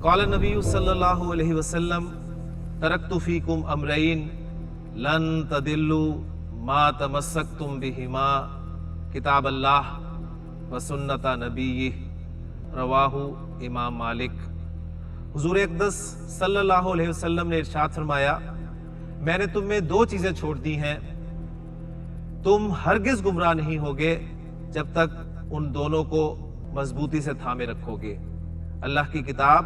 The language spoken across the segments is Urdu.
قال نبی صلی اللہ علیہ وسلم ترکت فیکم امرین لن تدلوا ما تمسکتم بہما کتاب اللہ و سنت نبیہ رواہ امام مالک۔ حضور اقدس صلی اللہ علیہ وسلم نے ارشاد فرمایا، میں نے تم میں دو چیزیں چھوڑ دی ہیں، تم ہرگز گمراہ نہیں ہوگے جب تک ان دونوں کو مضبوطی سے تھامے رکھو گے، اللہ کی کتاب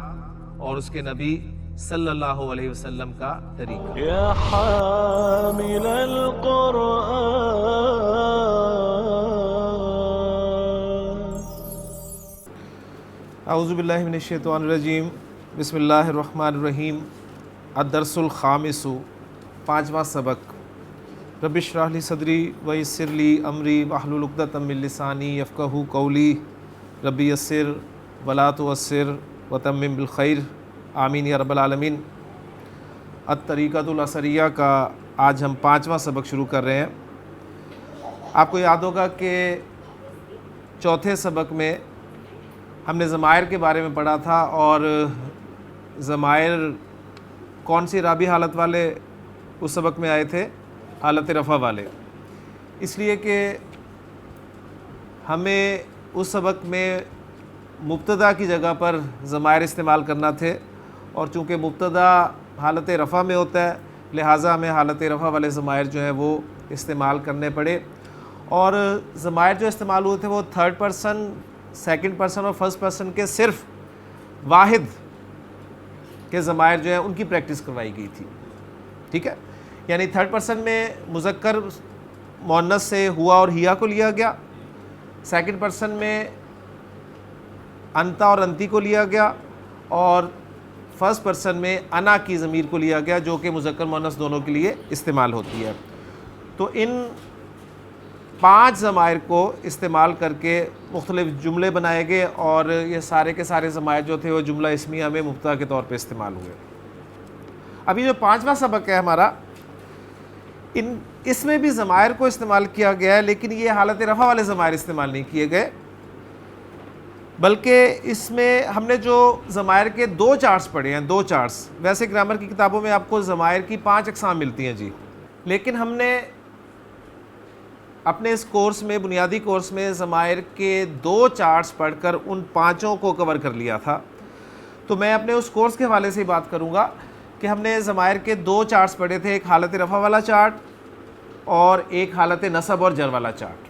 اور اس کے نبی صلی اللہ علیہ وسلم کا طریقہ۔ یا حامل القرآن اعوذ باللہ من الشیطان الرجیم، بسم اللہ الرحمن الرحیم۔ الدرس الخامس، پانچواں سبق۔ رب اشرح لی صدری ویسر لی امری واحلل عقدۃ من لسانی یفقہوا قولی، رب یسر ولا تعسر وتمم بالخیر، آمین یا رب العالمین۔ الطریقۃ الاثریہ کا آج ہم پانچواں سبق شروع کر رہے ہیں۔ آپ کو یاد ہوگا کہ چوتھے سبق میں ہم نے ضمائر کے بارے میں پڑھا تھا، اور ضمائر کون سی رابی حالت والے اس سبق میں آئے تھے؟ حالت رفع والے، اس لیے کہ ہمیں اس سبق میں مبتدا کی جگہ پر ضمائر استعمال کرنا تھے، اور چونکہ مبتدا حالت رفع میں ہوتا ہے لہٰذا ہمیں حالت رفع والے ضمائر جو ہیں وہ استعمال کرنے پڑے۔ اور ضمائر جو استعمال ہوئے تھے وہ تھرڈ پرسن، سیکنڈ پرسن اور فرسٹ پرسن کے صرف واحد کے ضمائر جو ہیں ان کی پریکٹس کروائی گئی تھی، ٹھیک ہے؟ یعنی تھرڈ پرسن میں مذکر مؤنث سے ہوا اور ہیا کو لیا گیا، سیکنڈ پرسن میں انتا اور انتی کو لیا گیا، اور فرسٹ پرسن میں انا کی ضمیر کو لیا گیا جو کہ مذکر مؤنث دونوں کے لیے استعمال ہوتی ہے۔ تو ان پانچ ضمائر کو استعمال کر کے مختلف جملے بنائے گئے، اور یہ سارے کے سارے ضمائر جو تھے وہ جملہ اسمیہ میں مبتدا کے طور پہ استعمال ہوئے۔ ابھی جو پانچواں سبق ہے ہمارا، اس میں بھی ضمائر کو استعمال کیا گیا ہے، لیکن یہ حالت رفع والے ضمائر استعمال نہیں کیے گئے، بلکہ اس میں ہم نے جو ضمائر کے دو چارٹس پڑھے ہیں، دو چارٹس۔ ویسے گرامر کی کتابوں میں آپ کو ضمائر کی 5 اقسام ملتی ہیں جی، لیکن ہم نے اپنے اس کورس میں، بنیادی کورس میں، ضمائر کے 2 چارٹس پڑھ کر ان 5 کو کور کر لیا تھا۔ تو میں اپنے اس کورس کے حوالے سے ہی بات کروں گا کہ ہم نے ضمائر کے 2 چارٹس پڑھے تھے، ایک حالت رفع والا چارٹ اور ایک حالت نصب اور جر والا چارٹ۔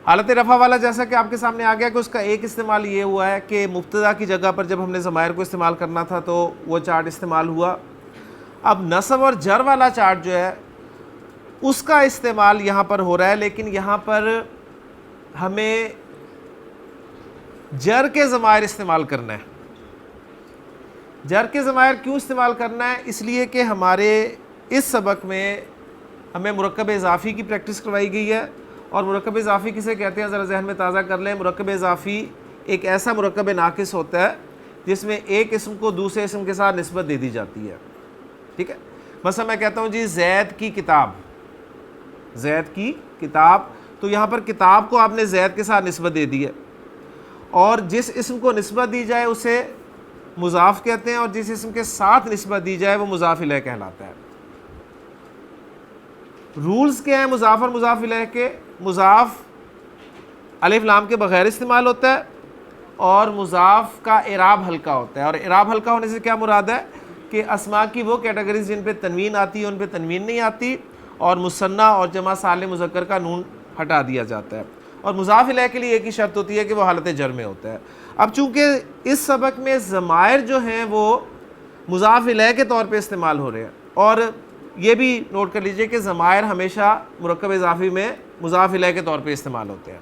حالت رفع والا جیسا کہ آپ کے سامنے آ گیا کہ اس کا ایک استعمال یہ ہوا ہے کہ مبتدا کی جگہ پر جب ہم نے ضمائر کو استعمال کرنا تھا تو وہ چارٹ استعمال ہوا۔ اب نصب اور جر والا چارٹ جو ہے اس کا استعمال یہاں پر ہو رہا ہے، لیکن یہاں پر ہمیں جر کے ضمائر استعمال کرنا ہے۔ جر کے ضمائر کیوں استعمال کرنا ہے؟ اس لیے کہ ہمارے اس سبق میں ہمیں مرکب اضافی کی پریکٹس کروائی گئی ہے، اور مرکب اضافی کسے کہتے ہیں ذرا ذہن میں تازہ کر لیں۔ مرکب اضافی ایک ایسا مرکب ناقص ہوتا ہے جس میں ایک اسم کو دوسرے اسم کے ساتھ نسبت دے دی جاتی ہے، ٹھیک ہے؟ مثلا میں کہتا ہوں جی زید کی کتاب، زید کی کتاب، تو یہاں پر کتاب کو آپ نے زید کے ساتھ نسبت دے دی ہے، اور جس اسم کو نسبت دی جائے اسے مضاف کہتے ہیں، اور جس اسم کے ساتھ نسبت دی جائے وہ مضاف الیہ کہلاتا ہے۔ رولز کیا ہیں مضاف اور مضاف الیہ کے؟ مضاف الف لام کے بغیر استعمال ہوتا ہے، اور مضاف کا اعراب ہلکا ہوتا ہے۔ اور اعراب ہلکا ہونے سے کیا مراد ہے کہ اسماء کی وہ کیٹیگریز جن پہ تنوین آتی ہے ان پہ تنوین نہیں آتی، اور مثنی اور جمع سالم مذکر کا نون ہٹا دیا جاتا ہے۔ اور مضاف الیہ کے لیے ایک ہی شرط ہوتی ہے کہ وہ حالت جر میں ہوتا ہے۔ اب چونکہ اس سبق میں ضمائر جو ہیں وہ مضاف الیہ کے طور پہ استعمال ہو رہے ہیں، اور یہ بھی نوٹ کر لیجئے کہ ضمائر ہمیشہ مرکب اضافی میں مضاف الیہ کے طور پہ استعمال ہوتے ہیں،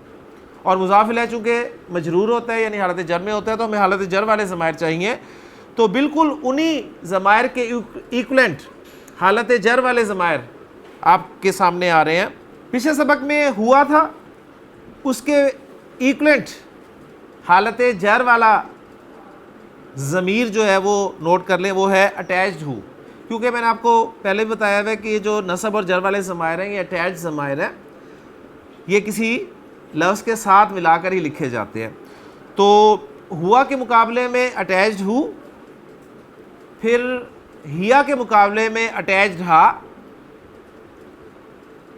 اور مضاف الیہ چونکہ مجرور ہوتا ہے یعنی حالت جر میں ہوتا ہے تو ہمیں حالت جر والے ضمائر چاہیے۔ تو بالکل انہی ضمائر کے ایکولنٹ حالت جر والے ضمائر آپ کے سامنے آ رہے ہیں۔ پچھلے سبق میں ہوا تھا، اس کے ایکولنٹ حالت جر والا ضمیر جو ہے وہ نوٹ کر لیں، وہ ہے اٹیچڈ ہو، کیونکہ میں نے آپ کو پہلے بھی بتایا ہے کہ یہ جو نصب اور جر والے ضمائر ہیں یہ اٹیچڈ ضمائر ہیں، یہ کسی لفظ کے ساتھ ملا کر ہی لکھے جاتے ہیں۔ تو ہوا کے مقابلے میں اٹیچڈ ہو، پھر ہیا کے مقابلے میں اٹیچڈ ہا،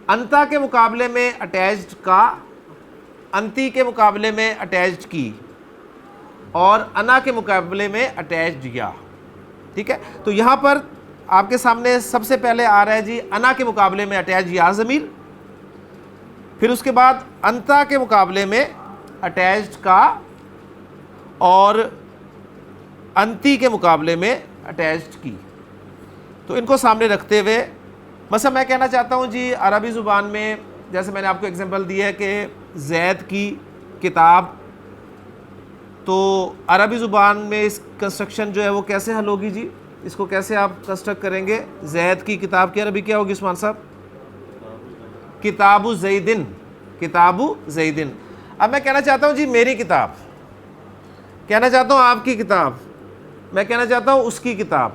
انتا کے مقابلے میں اٹیچڈ کا، انتی کے مقابلے میں اٹیچڈ کی، اور انا کے مقابلے میں اٹیچڈ یا. ٹھیک ہے، تو یہاں پر آپ کے سامنے سب سے پہلے آ رہا ہے جی انا کے مقابلے میں اٹیچڈ یا ضمیر، پھر اس کے بعد انتا کے مقابلے میں اٹیچڈ کا، اور انتی کے مقابلے میں اٹیچڈ کی. تو ان کو سامنے رکھتے ہوئے مثلا میں کہنا چاہتا ہوں جی عربی زبان میں، جیسے میں نے آپ کو اگزامپل دی ہے کہ زید کی کتاب، تو عربی زبان میں اس کنسٹرکشن جو ہے وہ کیسے حل ہوگی جی؟ اس کو کیسے آپ کنسٹرکٹ کریں گے؟ زید کی کتاب کی عربی کیا ہوگی عثمان صاحب؟ کتاب زیدن، کتاب زیدن. اب میں کہنا چاہتا ہوں جی میری کتاب، کہنا چاہتا ہوں آپ کی کتاب، میں کہنا چاہتا ہوں اس کی کتاب،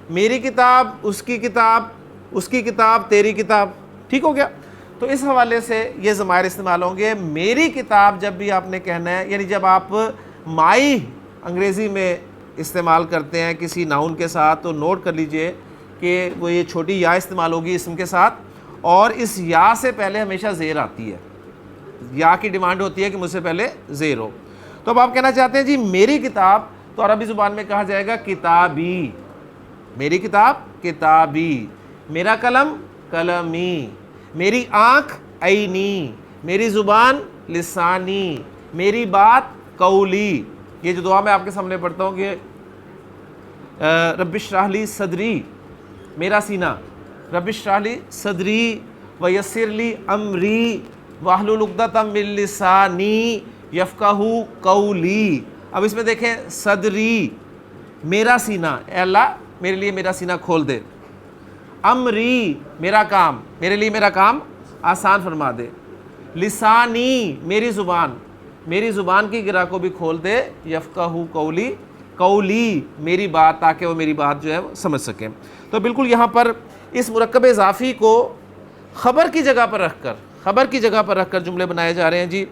میری کتاب، اس کی کتاب، اس کی کتاب، تیری کتاب. ٹھیک ہو گیا؟ تو اس حوالے سے یہ ضمائر استعمال ہوں گے. میری کتاب جب بھی آپ نے کہنا ہے، یعنی جب آپ مائی انگریزی میں استعمال کرتے ہیں کسی ناؤن کے ساتھ، تو نوٹ کر لیجئے کہ وہ یہ چھوٹی یا استعمال ہوگی اسم کے ساتھ، اور اس یا سے پہلے ہمیشہ زیر آتی ہے. یا کی ڈیمانڈ ہوتی ہے کہ مجھ سے پہلے زیر ہو. تو اب آپ کہنا چاہتے ہیں جی میری کتاب، تو عربی زبان میں کہا جائے گا کتابی. میری کتاب کتابی، میرا قلم قلمی، میری آنکھ عینی، میری زبان لسانی، میری بات قولی. یہ جو دعا میں آپ کے سامنے پڑھتا ہوں کہ رب اشرح لی صدری، میرا سینہ، رب اشرح لی صدری ویسر لی امری واحلل عقدۃ من لسانی یفقہوا قولی. اب اس میں دیکھیں صدری، میرا سینہ، اے اللہ میرے لیے میرا سینہ کھول دے. امری، میرا کام، میرے لیے میرا کام آسان فرما دے. لسانی، میری زبان، میری زبان کی گرہ کو بھی کھول دے. یفقہوا قولی، قولی میری بات، تاکہ وہ میری بات جو ہے وہ سمجھ سکیں. تو بالکل یہاں پر اس مرکب اضافی کو خبر کی جگہ پر رکھ کر، خبر کی جگہ پر رکھ کر جملے بنائے جا رہے ہیں جی.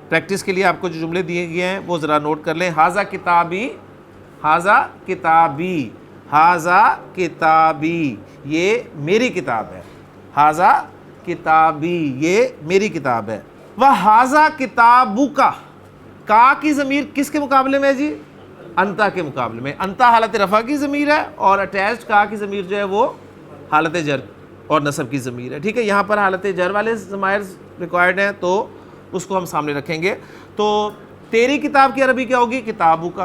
پریکٹس کے لیے آپ کو جو جملے دیے گئے ہیں وہ ذرا نوٹ کر لیں. ھذا کتابی، ھذا کتابی، ھذا کتابی، یہ میری کتاب ہے. ھذا کتابی، یہ میری کتاب ہے. وَھذا کتابک، کا کی ضمیر کس کے مقابلے میں ہے جی؟ انتا کے مقابلے میں. انتا حالت رفع کی ضمیر ہے، اور اٹیچڈ کا کی ضمیر جو ہے وہ حالت جر اور نصب کی ضمیر ہے. ٹھیک ہے، یہاں پر حالت جر والے ضمائر ریکوائرڈ ہیں تو اس کو ہم سامنے رکھیں گے. تو تیری کتاب کی عربی کیا ہوگی؟ کتابک.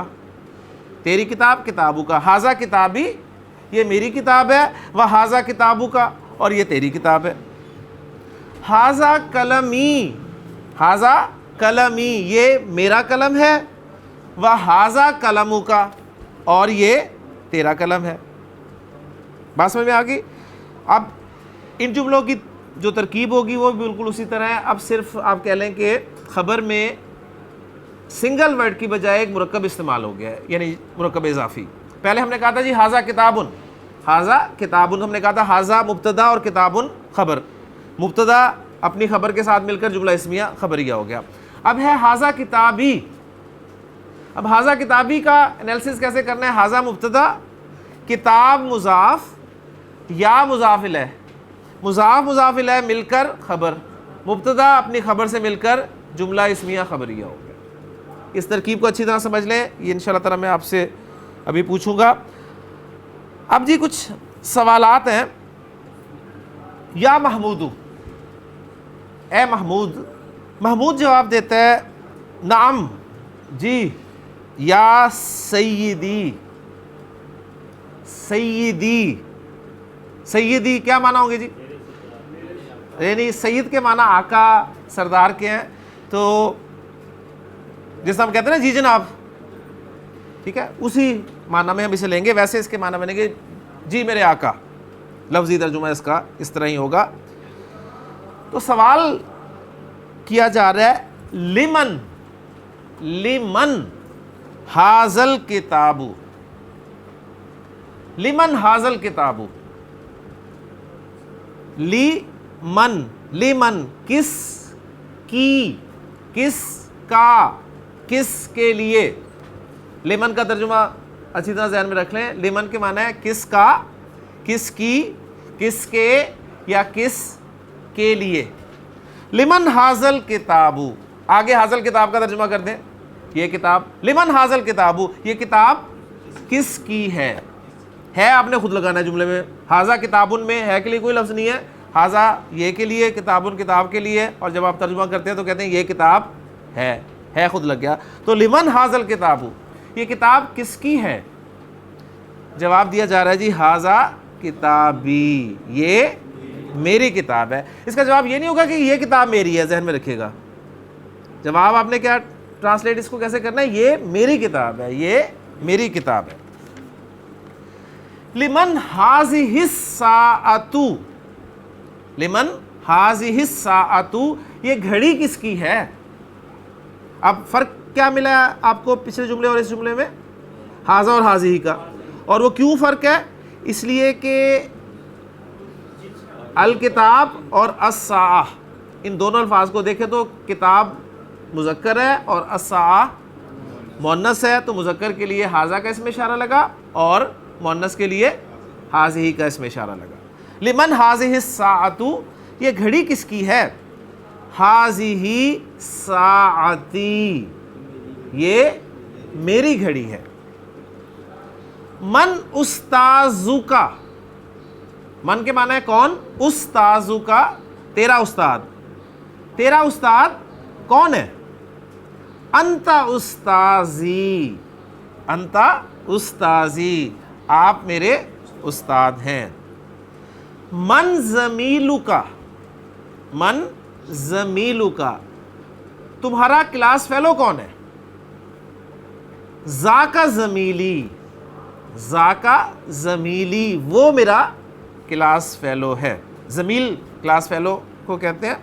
تیری کتاب کتابک. ھذا کتابی، یہ میری کتاب ہے. وَھذا کتابک، اور یہ تیری کتاب ہے. ھذا قلمی، ھذا قلمی، یہ میرا قلم ہے. وَھذا قلمک، اور یہ تیرا قلم ہے. بات سمجھ میں آ گئی؟ اب ان جملوں کی جو ترکیب ہوگی وہ بالکل اسی طرح ہے. اب صرف آپ کہہ لیں کہ خبر میں سنگل ورڈ کی بجائے ایک مرکب استعمال ہو گیا ہے، یعنی مرکب اضافی. پہلے ہم نے کہا تھا جی ھذا کتابن، ھذا کتابن، ہم نے کہا تھا ھذا مبتدا اور کتابن خبر. مبتدا اپنی خبر کے ساتھ مل کر جملہ اسمیہ خبریہ ہو گیا. اب ہے ھذا کتابی. اب ھذا کتابی کا انالیسس کیسے کرنا ہے؟ ھذا مبتدا، کتاب مضاف، یا مضاف الیہ، مضاف مضاف الیہ مل کر خبر. مبتدا اپنی خبر سے مل کر جملہ اسمیہ خبریہ ہو گیا. اس ترکیب کو اچھی طرح سمجھ لیں. یہ انشاءاللہ تعالیٰ میں آپ سے ابھی پوچھوں گا. اب جی کچھ سوالات ہیں. یا محمود، اے محمود. محمود جواب دیتا ہے نعم، جی. یا سیدی، سیدی، سیدی کیا معنی ہوں گے جی؟ یعنی سید کے معنی آقا سردار کے ہیں. تو جس ہم کہتے ہیں نا جی جناب، ٹھیک ہے، اسی معنی میں ہم اسے لیں گے. ویسے اس کے معنی بنیں گے جی میرے آقا. لفظی ترجمہ اس کا اس طرح ہی ہوگا. تو سوال کیا جا رہا ہے لمن، لمن ھذل کتاب، لمن ھذل کتاب. لیمن، لیمن کس کی، کس کا، کس کے لیے. لمن کا ترجمہ اچھی طرح ذہن میں رکھ لیں. لمن کے معنی ہے کس کا, کس کی, کس کے یا کس کے لیے. لمن حاضل کتابو, آگے حاضل کتاب کا ترجمہ کر دیں, یہ کتاب. لمن حاضل کتابو, یہ کتاب کس کی ہے. ہے آپ نے خود لگانا ہے جملے میں. حاضہ کتابن میں ہے کے لیے کوئی لفظ نہیں ہے. حاضہ یہ کے لیے, کتابن کتاب کے لیے, اور جب آپ ترجمہ کرتے ہیں تو کہتے ہیں یہ کتاب ہے خود لگ گیا. تو لمن حاضل کتابو, یہ کتاب کس کی ہے. جواب دیا جا رہا ہے جی حاضہ کتابی, یہ میری کتاب ہے. اس کا جواب یہ نہیں ہوگا کہ یہ کتاب میری ہے, ذہن میں رکھیے گا. جواب آپ نے کیا ٹرانسلیٹ اس کو کیسے کرنا ہے, یہ میری کتاب ہے, یہ میری کتاب ہے. لمن ہذہ الساعۃ, لمن ہذہ الساعۃ, یہ گھڑی کس کی ہے. اب فرق کیا ملا آپ کو پچھلے جملے اور اس جملے میں, حاضہ اور حاضہ کا. اور وہ کیوں فرق ہے, اس لیے کہ الکتاب اور الساعہ ان دونوں الفاظ کو دیکھیں تو کتاب مذکر ہے اور الساعہ مؤنث ہے, تو مذکر کے لیے حاضہ کا اسم اشارہ لگا اور مؤنث کے لیے حاضہ کا اسم اشارہ لگا. لمن ہذہ الساعۃ, یہ گھڑی کس کی ہے. ہذہ ساعتی, یہ میری گھڑی ہے. من استاذک, من کے معنی ہے کون, استاذک, تیرا استاد. تیرا استاد کون ہے. انت استاذی, انت استاذی, آپ میرے استاد ہیں. من زمیلک, من زمیلک, تمہارا کلاس فیلو کون ہے. ذاک زمیلی, ذاک زمیلی, وہ میرا کلاس فیلو ہے. زمیل کلاس فیلو کو کہتے ہیں.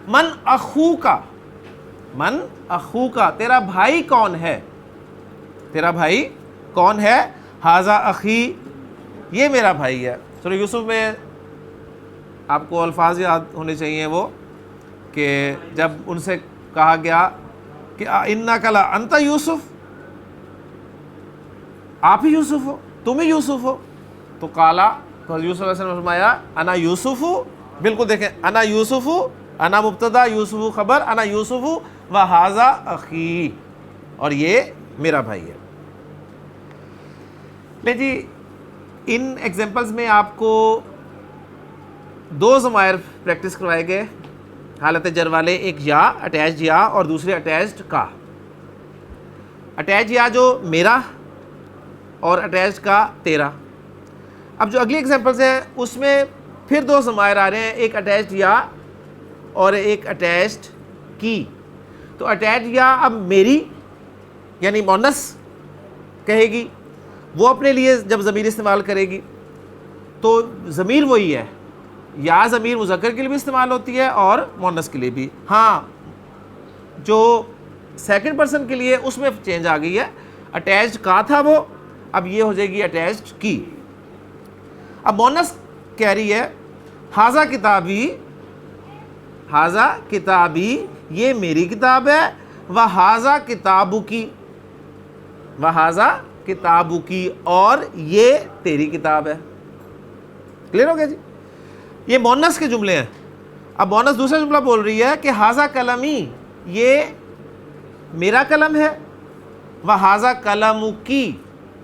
من اخوک, من اخوک, تیرا بھائی کون ہے. تیرا بھائی کون ہے. ھذا اخی, یہ میرا بھائی ہے. سورہ یوسف میں آپ کو الفاظ یاد ہونے چاہیے وہ کہ جب ان سے کہا گیا کہ انک لانت یوسف, آپ ہی یوسف ہو, تم ہی یوسف ہو. تو قالا, تو حضرت یوسف علیہ السلام نے فرمایا انا یوسف, بالکل دیکھیں انا یوسف, انا مبتدا, یوسف خبر, انا یوسف و ھذا اخی, اور یہ میرا بھائی ہے. لے جی, ان ایگزامپلز میں آپ کو دو ضمائر پریکٹس کروائے گئے حالت جر والے, ایک یا, اٹیچڈ یا, اور دوسرے اٹیچڈ کا. اٹیچ یا جو میرا اور اٹیچڈ کا تیرا. اب جو اگلی ایگزامپلز ہیں اس میں پھر دو ضمائر آ رہے ہیں, ایک اٹیچڈ یا اور ایک اٹیچڈ کی. تو اٹیچڈ یا اب میری یعنی مؤنث کہے گی, وہ اپنے لیے جب ضمیر استعمال کرے گی تو ضمیر وہی ہے. یا ضمیر مذکر کے لیے بھی استعمال ہوتی ہے اور مؤنث کے لیے بھی. ہاں جو سیکنڈ پرسن کے لیے اس میں چینج آ گئی ہے. اٹیچڈ کا تھا وہ, اب یہ ہو جائے گی اٹیچڈ کی. اب مؤنث کہہ رہی ہے ھذا کتابی, ھذا کتابی, یہ میری کتاب ہے. وھذا کتابکی, وھذا کتابکی, اور یہ تیری کتاب ہے. کلیئر ہو گیا جی. یہ مؤنث کے جملے ہیں. اب مؤنث دوسرا جملہ بول رہی ہے کہ ھذا قلمی, یہ میرا قلم ہے. وھذا قلمکی,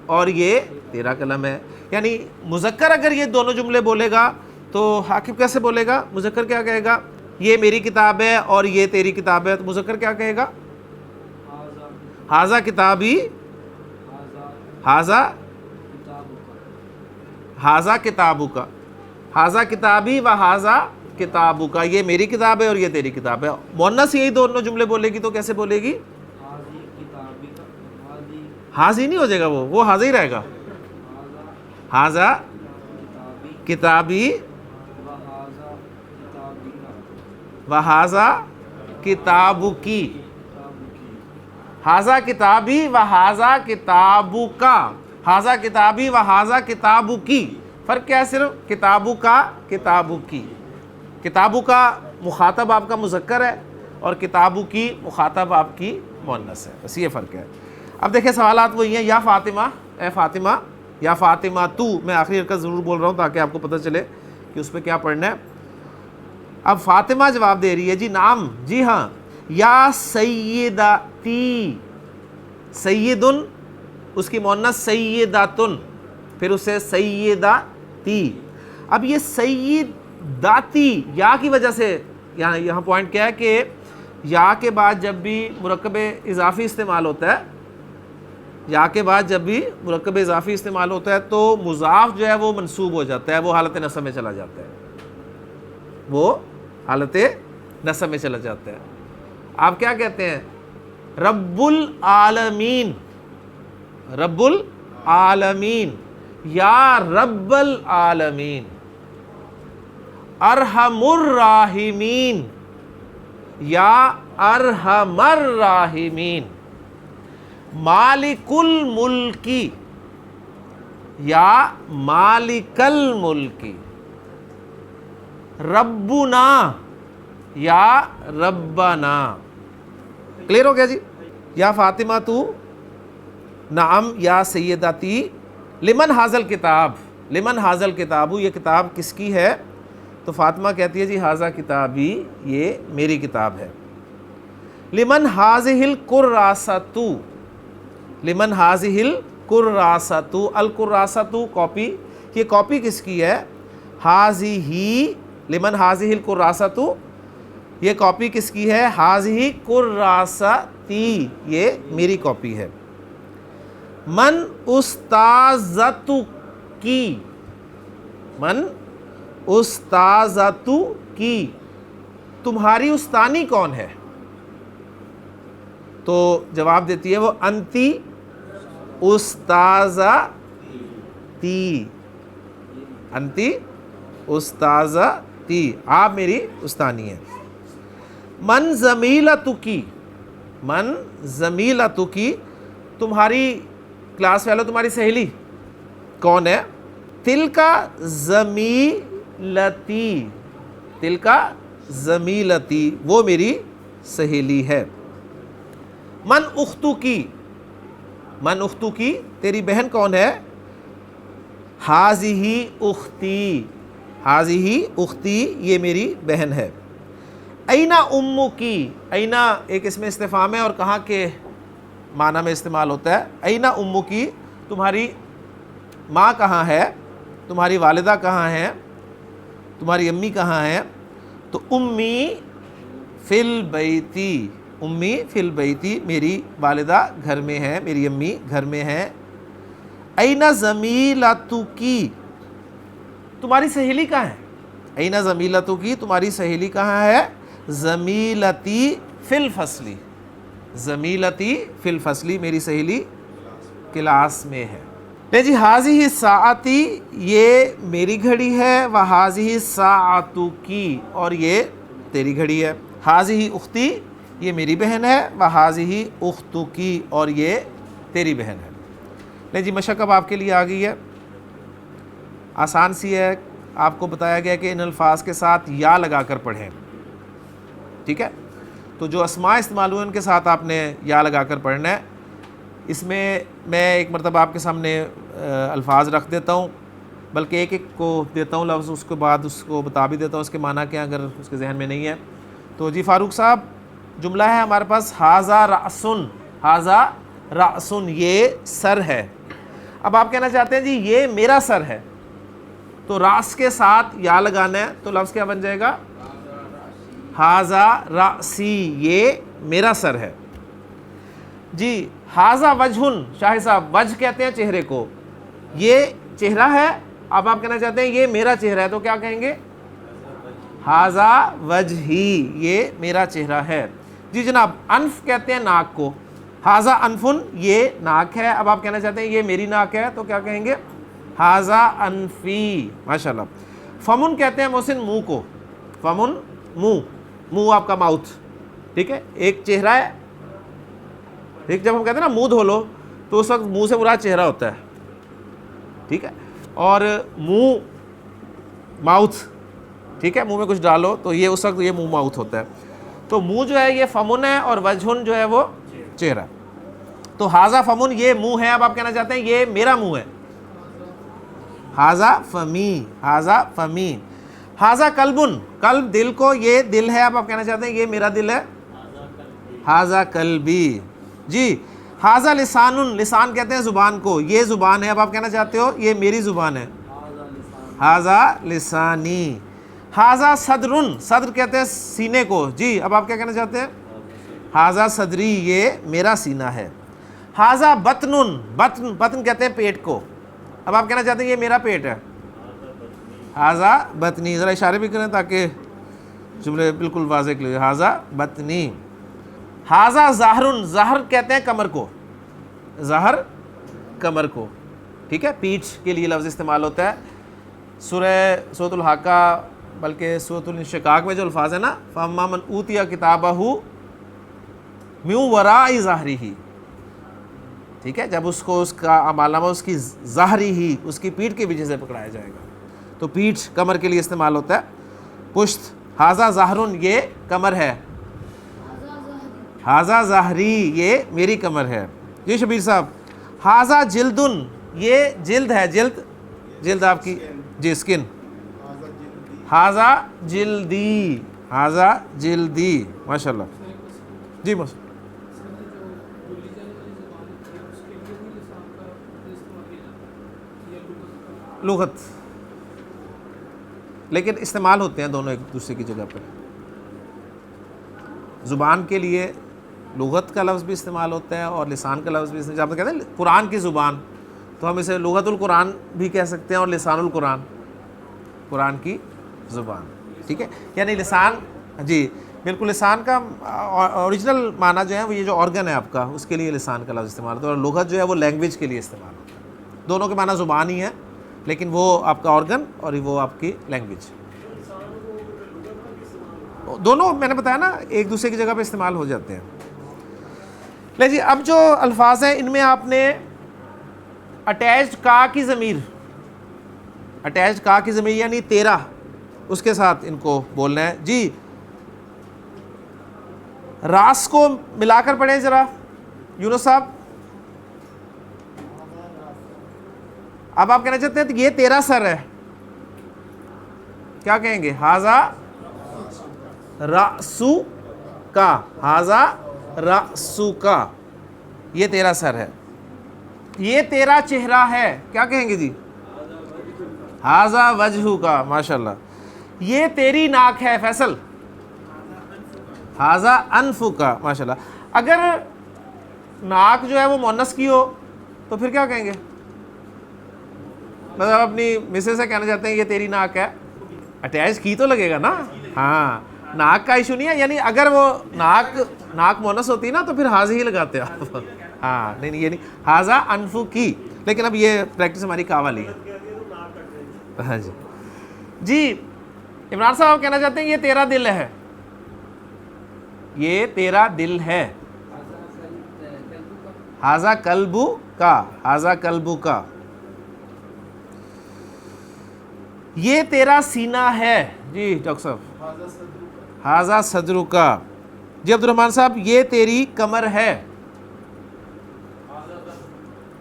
اور یہ تیرا قلم ہے. یعنی مذکر اگر یہ دونوں جملے بولے گا تو حاکم کیسے بولے گا. مذکر کیا کہے گا, یہ میری کتاب ہے اور یہ تیری کتاب ہے. تو مذکر کیا کہے گا, ھذا کتابی, ھذا ھذا کتابک, ھذا کتابی و ھذا کتابک, یہ میری کتاب ہے اور یہ تیری کتاب ہے. مؤنث یہی دونوں جملے بولے گی تو کیسے بولے گی. حاضی نہیں ہو جائے گا, وہ حاضی رہے گا. ھذا کتابی و ھذا کتابکی, ھذا کتابی و ھذا کتابکا, ھذا کتابی و ھذا کتابکی. فرق کیا ہے صرف کتابو کا کتابو کی. کتابو کا مخاطب آپ کا مذکر ہے اور کتابو کی مخاطب آپ کی مؤنث ہے، بس یہ فرق ہے۔ اب دیکھیں سوالات وہی ہیں، یا فاطمہ، اے فاطمہ، یا فاطمہ تو، میں آخری حرکت ضرور بول رہا ہوں تاکہ آپ کو پتہ چلے کہ اس پہ کیا پڑھنا ہے۔ اب فاطمہ جواب دے رہی ہے جی نعم، جی ہاں، یا سیداتی، سیدن اس کی مؤنث سیداتن، پھر اسے سیداتی۔ اب یہ سیداتی یا کی وجہ سے، یہاں پوائنٹ کیا ہے کہ یا کے بعد جب بھی مرکب اضافی استعمال ہوتا ہے، یا کے بعد جب بھی مرکب اضافی استعمال ہوتا ہے تو مضاف جو ہے وہ منصوب ہو جاتا ہے، وہ حالت نصب میں چلا جاتا ہے، وہ حالت نصب میں چلا جاتا ہے۔ آپ کیا کہتے ہیں؟ رب العالمین، رب العالمین، یا رب العالمین، ارحم الراحمین، یا ارحم الراحمین، مالک الملکی، یا مالک الملکی، ربنا، یا ربنا۔ کلیئر ہو گیا جی؟ یا فاطمہ تو نعم یا سیداتی، لمن حاضل کتاب، لمن حاضل کتاب، یہ کتاب کس کی ہے؟ تو فاطمہ کہتی ہے جی حاضہ کتابی، یہ میری کتاب ہے۔ لمن حاضہ الکراسۃ، لمن حاضہ الکراسۃ، الکراسۃ کاپی، یہ کاپی کس کی ہے؟ حاضہ، لمن حاضہ الکراسۃ، یہ کاپی کس کی ہے؟ حاضہ کراستی، یہ میری کاپی ہے۔ من استاذت کی، من استاذت کی، تمہاری استانی کون ہے؟ تو جواب دیتی ہے وہ انتی استاذتی، انتی استاذتی، آپ میری استانی ہیں۔ من زمیلتکی، من زمیلتکی، تمہاری کلاس فیلو، تمہاری سہیلی کون ہے؟ تلکا زمیلتی، تلکا زمیلتی، وہ میری سہیلی ہے۔ من اختکی، من اختکی، تیری بہن کون ہے؟ حاضہ اختی، حاضہ اختی، یہ میری بہن ہے۔ اینا امکی، اینا ایک اس میں استفہام ہے اور کہاں کے معنی میں استعمال ہوتا ہے؟ اینا امکی، تمہاری ماں کہاں ہے؟ تمہاری والدہ کہاں ہے؟ تمہاری امی کہاں ہے؟ تو امی فی البیتی، امی فی البیتی، میری والدہ گھر میں ہے، میری امی گھر میں ہے۔ اینا زمیلتکی، تمہاری سہیلی کہاں ہے؟ اینا زمیلتکی، تمہاری سہیلی کہاں ہے؟ زمیلتی فی الفصلی، زمیلتی فی الفصلی، میری سہیلی کلاس میں ہے۔ نہیں جی، حاضہ الساعتی، یہ میری گھڑی ہے، وحاضہ الساعۃ کی، اور یہ تیری گھڑی ہے۔ حاضہ اختی، یہ میری بہن ہے، وحاضہ اختکی، اور یہ تیری بہن ہے۔ نہیں جی، مشق اب آپ کے لیے آ گئی ہے، آسان سی ہے۔ آپ کو بتایا گیا کہ ان الفاظ کے ساتھ یا لگا کر پڑھیں، ٹھیک ہے؟ تو جو اسماء استعمال ہوئے ان کے ساتھ آپ نے یا لگا کر پڑھنا ہے۔ اس میں میں ایک مرتبہ آپ کے سامنے الفاظ رکھ دیتا ہوں، بلکہ ایک ایک کو دیتا ہوں لفظ، اس کے بعد اس کو بتا بھی دیتا ہوں اس کے معنی کیا اگر اس کے ذہن میں نہیں ہے۔ تو جی فاروق صاحب، جملہ ہے ہمارے پاس ھذا رأسن، ھذا رأسن، یہ سر ہے۔ اب آپ کہنا چاہتے ہیں جی یہ میرا سر ہے، تو راس کے ساتھ یا لگانا ہے، تو لفظ کیا بن جائے گا؟ ھذا رأسی، یہ میرا سر ہے۔ جی ھذا وجہن، شاہد صاحب وجہ کہتے ہیں چہرے کو، یہ چہرہ ہے۔ اب آپ کہنا چاہتے ہیں یہ میرا چہرہ ہے، تو کیا کہیں گے؟ ھذا وجہی، یہ میرا چہرہ ہے۔ جی جناب، انف کہتے ہیں ناک کو، ھذا انفن، یہ ناک ہے۔ اب آپ کہنا چاہتے ہیں یہ میری ناک ہے، تو کیا کہیں گے؟ ھذا انفی، ماشاءاللہ۔ فمن کہتے ہیں محسن منہ کو، فمن منہ، منہ آپ کا ماؤتھ، ٹھیک ہے؟ ایک چہرہ ہے، ٹھیک، جب ہم کہتے ہیں نا منہ دھو لو تو اس وقت منہ سے مراد چہرہ ہوتا ہے، ٹھیک ہے؟ اور منہ ماؤتھ، ٹھیک ہے، منہ میں کچھ ڈالو تو یہ اس وقت یہ منہ ماؤتھ ہوتا ہے۔ تو منہ جو ہے یہ فمن ہے اور وجہن جو ہے وہ چہرہ. تو ہاذا فمن یہ منہ ہے. اب آپ کہنا چاہتے ہیں یہ میرا منہ ہے. ہاذا فمی, ہاذا فمی. ہاذا قلبن, قلب دل کو, یہ دل ہے. اب آپ کہنا چاہتے ہیں یہ میرا دل ہے. ہاذا قلبی. جی. ہاذا لسان, لسان کہتے ہیں زبان کو, یہ زبان ہے. اب آپ کہنا چاہتے ہو یہ میری زبان ہے. ہاذا لسانی. ہاذا صدرن, صدر کہتے ہیں سینے کو. جی. اب آپ کیا کہنا چاہتے ہیں؟ ہاذا صدری, یہ میرا سینہ ہے. ہاذا بطنن, بطن, بطن کہتے ہیں پیٹ کو. اب آپ کہنا چاہتے ہیں یہ میرا پیٹ ہے. ہاذا بطنی. ذرا اشارے بھی کریں تاکہ جملے بالکل واضح کلیئر. ہاذا بطنی. ہاذا ظہرن, ظہر کہتے ہیں کمر کو. ظہر کمر کو. ٹھیک ہے, پیٹھ کے لیے لفظ استعمال ہوتا ہے. سورۃ الحاقہ بلکہ سورۃ الانشقاق میں جو الفاظ ہیں نا, فَأَمَّا مَنْ أُوتِیَ کِتَابَهُ مِنْ وَرَاءِ ظَهْرِهِ, ٹھیک ہے, جب اس کو اس کا عمالنامہ اس کی ظاہری ہی, اس کی پیٹھ کے پیچھے سے پکڑایا جائے گا. تو پیٹھ کمر کے لیے استعمال ہوتا ہے. پشت. ہاذا ظہرن, یہ کمر ہے. ہاذا ظہری, یہ میری کمر ہے. جی شبیر صاحب. ہاذا جلدن, یہ جلد ہے. جلد, جلد آپ کی, جی اسکن. ہاذا جلدی, ہاذا جلدی. ماشاء اللہ. جی ماشاء اللہ. لغت, لیکن استعمال ہوتے ہیں دونوں ایک دوسرے کی جگہ پر. زبان کے لیے لغت کا لفظ بھی استعمال ہوتا ہے اور لسان کا لفظ بھی استعمال. جب کہتے ہیں قرآن کی زبان, تو ہم اسے لغت القرآن بھی کہہ سکتے ہیں اور لسان القرآن, قرآن کی زبان. ٹھیک ہے, یعنی لسان, جی بالکل, لسان کا اوریجنل معنی جو ہے وہ یہ جو آرگن ہے آپ کا, اس کے لیے لسان کا لفظ استعمال ہوتا ہے. اور لغت جو ہے وہ لینگویج کے لیے استعمال ہوتا ہے. دونوں کے معنی زبان ہی ہے, لیکن وہ آپ کا آرگن اور وہ آپ کی لینگویج. دونوں میں نے بتایا نا ایک دوسرے کی جگہ پہ استعمال ہو جاتے ہیں. لے جی, اب جو الفاظ ہیں ان میں آپ نے اٹیچڈ کا کی ضمیر, اٹیچڈ کا کی ضمیر یعنی تیرا, اس کے ساتھ ان کو بولنا ہے. جی. راس کو ملا کر پڑھیں ذرا یونس صاحب. اب آپ کہنا چاہتے ہیں تو یہ تیرا سر ہے, کیا کہیں گے؟ ہاذا رأسو کا, ہاذا رأسو کا, یہ تیرا سر ہے. یہ تیرا چہرہ ہے, کیا کہیں گے جی؟ ہاذا وجہو کا. ماشاءاللہ. یہ تیری ناک ہے فیصل, ہاذا انفو کا. ماشاءاللہ. اگر ناک جو ہے وہ مؤنث کی ہو تو پھر کیا کہیں گے؟ مطلب اپنی مسز سے کہنا چاہتے ہیں یہ تیری ناک ہے, اٹیچ کی تو لگے گا نا. ہاں, ناک کا ایشو نہیں ہے, یعنی اگر وہ ناک مونس ہوتی نا تو پھر حاضر ہی لگاتے آپ. ہاں نہیں یہ نہیں, ہاذا انفو کی. لیکن اب یہ پریکٹس ہماری کا والی ہے. ہاں جی. جی عمران صاحب کہنا چاہتے ہیں یہ تیرا دل ہے, یہ تیرا دل ہے. ہاذا قلبو کا, ہاذا قلبو کا. یہ تیرا سینہ ہے. جی ڈاکٹر صاحب. ہاذا صدرو کا. جی عبد الرحمن صاحب, یہ تیری کمر ہے.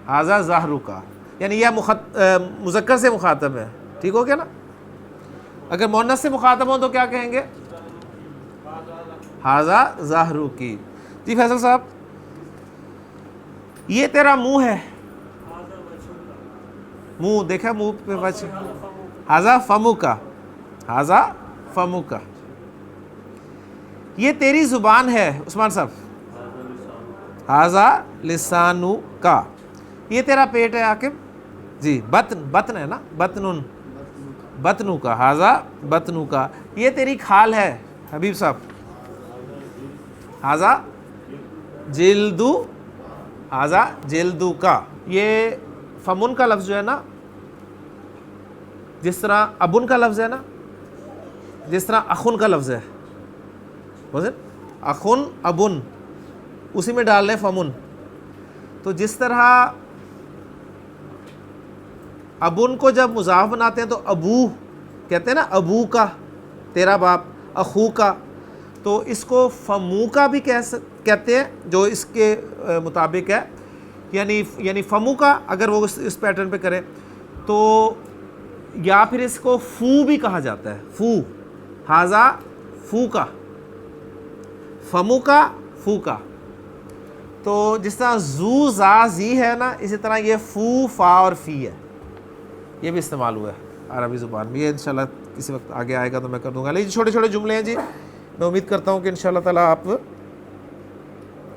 ہاذا ظہرو کا, یعنی یہ مذکر سے مخاطب ہے. ٹھیک ہو گیا نا. اگر مؤنث سے مخاطب ہوں تو کیا کہیں گے؟ ہاذا ظہرو کی. جی فیصل صاحب, یہ تیرا منہ ہے. منہ دیکھا, منہ پہ بچ. ہاذا فمو کا, ہاذا فمو کا. یہ تیری زبان ہے عثمان صاحب. ہاذا لسانو کا. یہ تیرا پیٹ ہے عاقب. جی بطن ہے نا, بطنن, بطنو کا. ہاذا بطنو کا. یہ تیری کھال ہے حبیب صاحب. ہاذا جلدو, ہاذا جلدو کا. یہ فمن کا لفظ جو ہے نا, جس طرح ابن کا لفظ ہے نا, جس طرح اخن کا لفظ ہے, اخن ابن, اسی میں ڈال لیں فمن. تو جس طرح ابن کو جب مضاف بناتے ہیں تو ابو کہتے ہیں نا, ابو کا تیرا باپ, اخو کا. تو اس کو فموکا بھی کہتے ہیں جو اس کے مطابق ہے، یعنی فموکا اگر وہ اس پیٹرن پہ کرے تو، یا پھر اس کو فو بھی کہا جاتا ہے، فو، ہاذا فو کا، فمو کا، فو کا. تو جس طرح زو زا زی ہے نا، اسی طرح یہ فو فا اور فی ہے، یہ بھی استعمال ہوا ہے عربی زبان میں. یہ انشاءاللہ کسی وقت آگے آئے گا تو میں کر دوں گا. لیکن چھوٹے چھوٹے جملے ہیں جی، میں امید کرتا ہوں کہ انشاءاللہ تعالیٰ آپ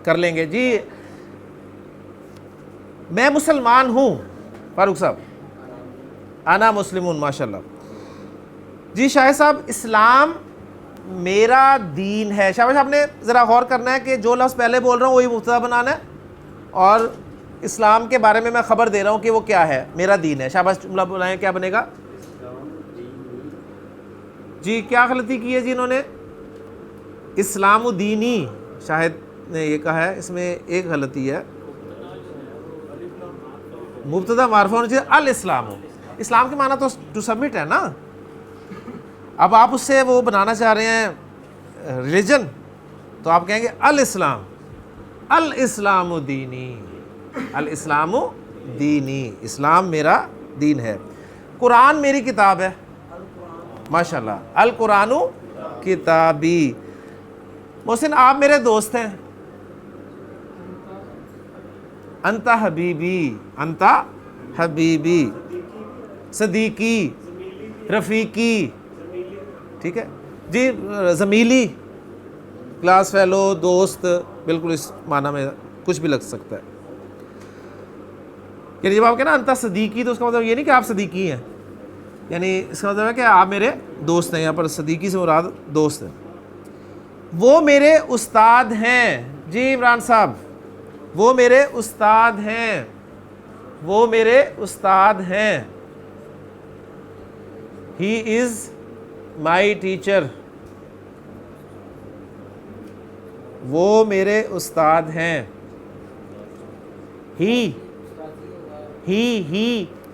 کر لیں گے. جی میں مسلمان ہوں، فاروق صاحب، انا مسلمون، ماشاءاللہ. جی شاہد صاحب، اسلام میرا دین ہے. شاباش، آپ نے ذرا غور کرنا ہے کہ جو لفظ پہلے بول رہا ہوں وہی مبتدا بنانا ہے، اور اسلام کے بارے میں میں خبر دے رہا ہوں کہ وہ کیا ہے، میرا دین ہے. شاباش، جملہ بلائیں، کیا بنے گا؟ جی کیا غلطی کی ہے جی انہوں نے؟ اسلام دینی، شاہد نے یہ کہا ہے، اس میں ایک غلطی ہے، مبتدا معرفہ ہونا چاہیے الاسلام. اسلام کے معنی تو ٹو سبمٹ ہے نا. اب آپ اس سے وہ بنانا چاہ رہے ہیں ریلیجن، تو آپ کہیں گے الاسلام، الاسلام دینی، الاسلام دینی، اسلام میرا دین ہے. قرآن میری کتاب ہے، ماشاءاللہ، القرآن کتابی. محسن آپ میرے دوست ہیں، انت حبیبی، انت حبیبی، صدیقی، رفیقی، ٹھیک ہے جی، زمیلی، کلاس فیلو، دوست، بالکل اس معنی میں کچھ بھی لگ سکتا ہے. یعنی جب آپ کہنا انت صدیقی تو اس کا مطلب یہ نہیں کہ آپ صدیقی ہیں، یعنی اس کا مطلب ہے کہ آپ میرے دوست ہیں. یہاں پر صدیقی سے مراد دوست ہیں. وہ میرے استاد ہیں. جی عمران صاحب، وہ میرے استاد ہیں، وہ میرے استاد ہیں. ہی از مائی ٹیچر، وہ میرے استاد ہیں. ہی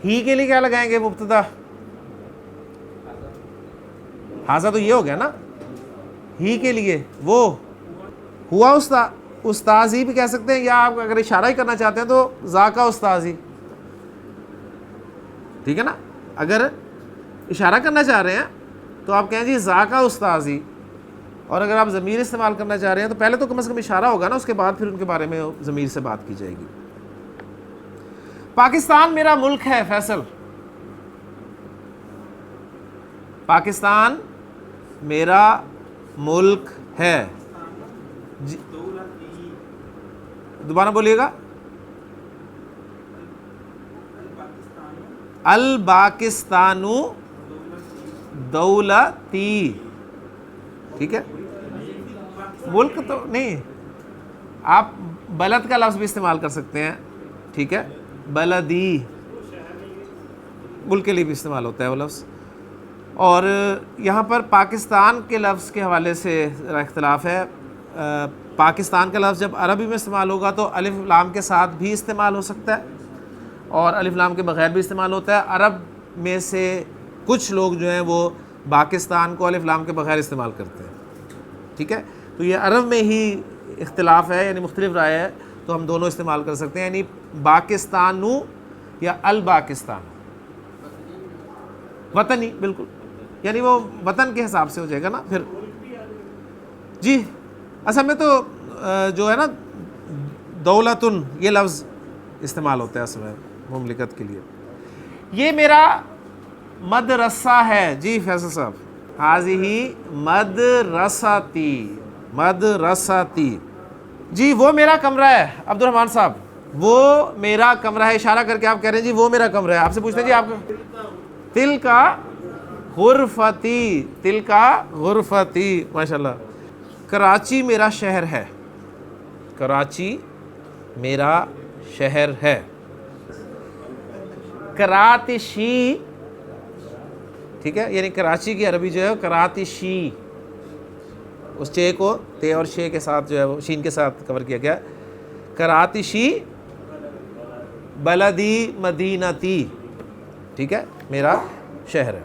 کے لیے کیا لگائیں گے مبتدا؟ ہاذا تو یہ ہو گیا نا. ہی کے لیے وہ ہوا استاذی بھی کہہ سکتے ہیں، یا آپ اگر اشارہ ہی کرنا چاہتے ہیں تو ذاکا استاذی، ٹھیک ہے نا. اگر اشارہ کرنا چاہ رہے ہیں تو آپ کہیں جی ذاکا استاذی، اور اگر آپ ضمیر استعمال کرنا چاہ رہے ہیں تو پہلے تو کم از کم اشارہ ہوگا نا، اس کے بعد پھر ان کے بارے میں ضمیر سے بات کی جائے گی. پاکستان میرا ملک ہے، فیصل. پاکستان میرا ملک ہے. جی دوبارہ بولیے گا. الپاکستان دولتی، ٹھیک ہے. ملک تو نہیں، آپ بلد کا لفظ بھی استعمال کر سکتے ہیں، ٹھیک ہے. بلدی، ملک کے لیے بھی استعمال ہوتا ہے وہ لفظ. اور یہاں پر پاکستان کے لفظ کے حوالے سے ذرا اختلاف ہے. پاکستان کا لفظ جب عربی میں استعمال ہوگا تو الف لام کے ساتھ بھی استعمال ہو سکتا ہے، اور الف لام کے بغیر بھی استعمال ہوتا ہے. عرب میں سے کچھ لوگ جو ہیں وہ پاکستان کو الف لام کے بغیر استعمال کرتے ہیں، ٹھیک ہے. تو یہ عرب میں ہی اختلاف ہے، یعنی مختلف رائے ہے، تو ہم دونوں استعمال کر سکتے ہیں، یعنی پاکستانو یا الپاکستان، وطنی، بالکل، یعنی وہ وطن کے حساب سے ہو جائے گا نا پھر. جی اصل میں تو جو ہے نا دولتن، یہ لفظ استعمال ہوتا ہے اصل میں مملکت کے لیے. یہ میرا مدرسہ ہے. جی فیصل صاحب، ہذہ مدرستی، مدرستی. جی وہ میرا کمرہ ہے. عبد الرحمن صاحب، وہ میرا کمرہ ہے، اشارہ کر کے آپ کہہ رہے ہیں جی وہ میرا کمرہ ہے. آپ سے پوچھتے ہیں جی آپ کا تل کا غرفتی، تل کا غرفتی، ماشاءاللہ. کراچی میرا شہر ہے، کراچی میرا شہر ہے. کراتشی، ٹھیک ہے، یعنی کراچی کی عربی جو ہے کراتشی، اس چے کو تے اور شے کے ساتھ جو ہے وہ شین کے ساتھ کور کیا گیا. کراتشی بلدی مدینتی، ٹھیک ہے، میرا شہر ہے.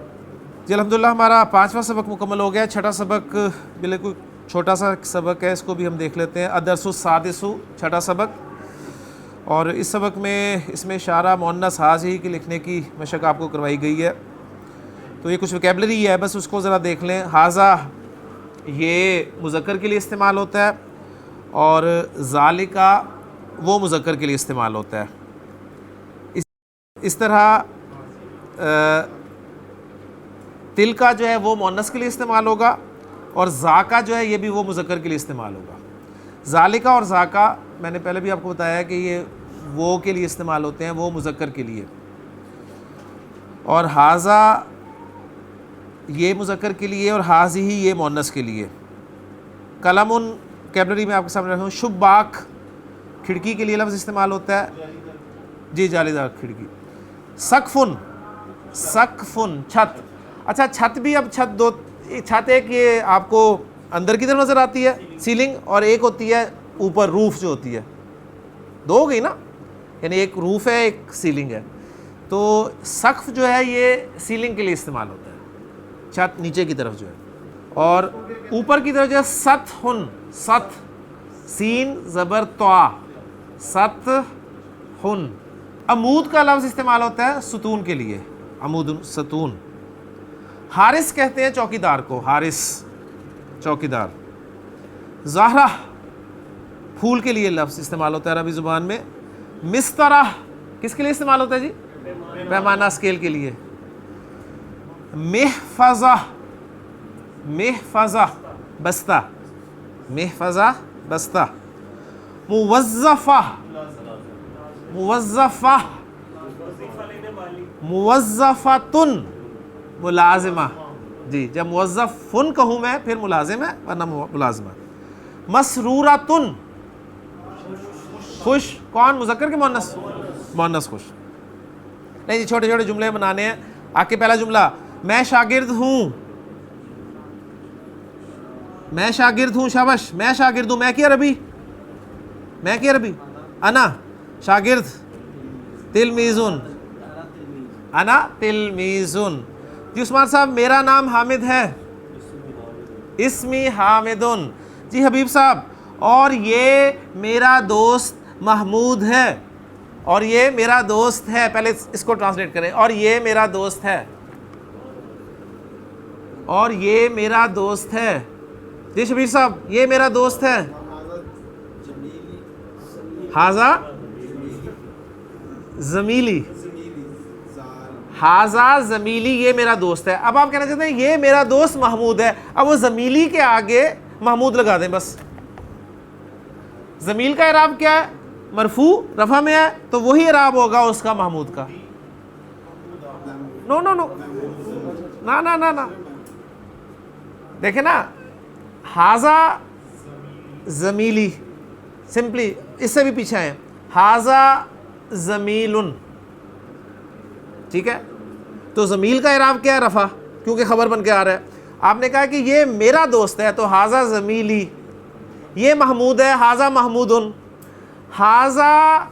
جی الحمدللہ ہمارا 5واں سبق مکمل ہو گیا. 6واں سبق بالکل چھوٹا سا سبق ہے، اس کو بھی ہم دیکھ لیتے ہیں. الدرس السادس، چھٹا سبق. اور اس سبق میں اس میں اشارہ مؤنث حاضی کی لکھنے کی مشق آپ کو کروائی گئی ہے. تو یہ کچھ ویکیبلری ہے، بس اس کو ذرا دیکھ لیں. حاذا یہ مذکر کے لیے استعمال ہوتا ہے، اور ذالکا وہ مذکر کے لیے استعمال ہوتا ہے. اس طرح تلکا جو ہے وہ مؤنث کے لیے استعمال ہوگا، اور ذاکا جو ہے یہ بھی وہ مذکر کے لیے استعمال ہوگا. ذالکا اور ذاکا میں نے پہلے بھی آپ کو بتایا کہ یہ وہ کے لیے استعمال ہوتے ہیں، وہ مذکر کے لیے. اور حاذا یہ مذکر کے لیے، اور حاذی ہی یہ مؤنث کے لیے. قلم کیبلری میں آپ کے سامنے رکھا ہوں. شباک کھڑکی کے لیے لفظ استعمال ہوتا ہے. جی جالی دار کھڑکی. سقفن، سقفن چھت. اچھا چھت بھی، اب چھت دو، چھت ایک یہ آپ کو اندر کی طرف نظر آتی ہے سیلنگ، اور ایک ہوتی ہے اوپر روف جو ہوتی ہے. دو ہو گئی نا، یعنی ایک روف ہے ایک سیلنگ ہے. تو سقف جو ہے یہ سیلنگ کے لیے استعمال ہوتا ہے، چھت نیچے کی طرف جو ہے. اور اوپر کی طرف جو ہے سطحن، سطح سین زبر طا، سطحن. عمود کا لفظ استعمال ہوتا ہے ستون کے لیے، عمود ستون. حارس کہتے ہیں چوکیدار کو، حارس چوکیدار. زہرہ پھول کے لیے لفظ استعمال ہوتا ہے عربی زبان میں. مسترح کس کے لیے استعمال ہوتا ہے جی؟ پیمانہ اسکیل کے لیے. محفظہ، محفظہ بستہ، محفظہ بستہ. موظفہ، موظفہ، موظفتن ملازمہ. جی جب موظفن کہوں میں پھر ملازم ہے ورنہ ملازمہ. مسرورتن خوش. کون؟ مذکر کے مؤنث؟ مؤنث خوش. نہیں جی چھوٹے چھوٹے جملے بنانے ہیں. آگے پہلا جملہ میں شاگرد ہوں، میں شاگرد ہوں. شاباش، میں شاگرد ہوں. میں کی عربی، میں کی عربی انا شاگرد. تلمیذن، انا تلمیذن. جی عثمان صاحب میرا نام حامد ہے، اسمی حامدن. جی حبیب صاحب اور یہ میرا دوست محمود ہے، اور یہ میرا دوست ہے. پہلے اس کو ٹرانسلیٹ کریں. اور یہ میرا دوست ہے، اور یہ میرا دوست ہے. جی شبیر صاحب یہ میرا دوست ہے. حاذا زمیلی، حاذا زمیلی یہ میرا دوست ہے. اب آپ کہنا چاہتے ہیں یہ میرا دوست محمود ہے. اب وہ زمیلی کے آگے محمود لگا دیں بس. زمیل کا اعراب کیا ہے؟ مرفوع رفع میں ہے، تو وہی اعراب ہوگا اس کا محمود کا. نو نو نو، نا نا نا نا. دیکھیں نا، حاذا زمیلی، سمپلی اس سے بھی پیچھے ہیں. حاذا زمیلن، ٹھیک ہے. تو زمیل کا اعراب کیا ہے؟ رفع، کیونکہ خبر بن کے آ رہا ہے. آپ نے کہا کہ یہ میرا دوست ہے تو حاذا زمیلی. یہ محمود ہے، حاذا محمودن. حاذا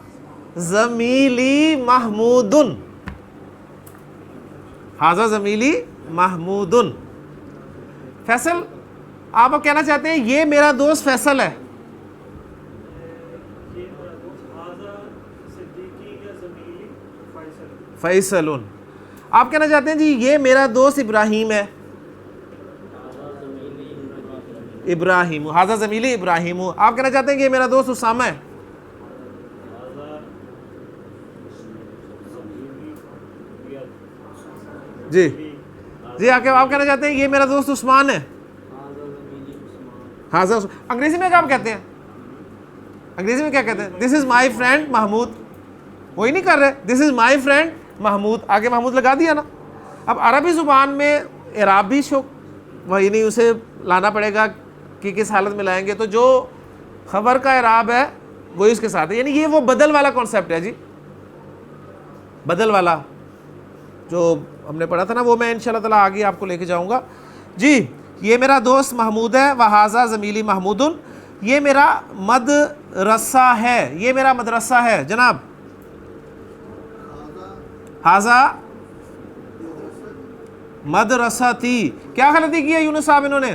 زمیلی محمودن، حاذا زمیلی محمودن. فیصل آپ اب کہنا چاہتے ہیں یہ میرا دوست فیصل ہے. فیصلن. آپ کہنا چاہتے ہیں جی یہ میرا دوست ابراہیم ہے. ابراہیم، حاذا زمیلی ابراہیم. آپ کہنا چاہتے ہیں کہ یہ میرا دوست اسامہ ہے. جی جی آپ کہنا چاہتے ہیں یہ میرا دوست عثمان ہے. حاذا. انگریزی میں کیا آپ کہتے ہیں؟ انگریزی میں کیا کہتے ہیں؟ دس از مائی فرینڈ محمود. وہی نہیں کر رہے، دس از مائی فرینڈ محمود، آگے محمود لگا دیا نا. اب عربی زبان میں اعراب بھی وہی نہیں، اسے لانا پڑے گا کہ کس حالت میں لائیں گے. تو جو خبر کا اعراب ہے وہی اس کے ساتھ ہے. یعنی یہ وہ بدل والا کانسیپٹ ہے جی، بدل والا جو ہم نے پڑھا تھا نا، وہ میں انشاءاللہ تعالیٰ آگے آپ کو لے کے جاؤں گا. جی یہ میرا دوست محمود ہے. وحاذا زمیلی محمودن. یہ میرا مدرسہ ہے، یہ میرا مدرسہ ہے جناب. حاذا مدرستی. کیا غلطی کی ہے یونس صاحب انہوں نے؟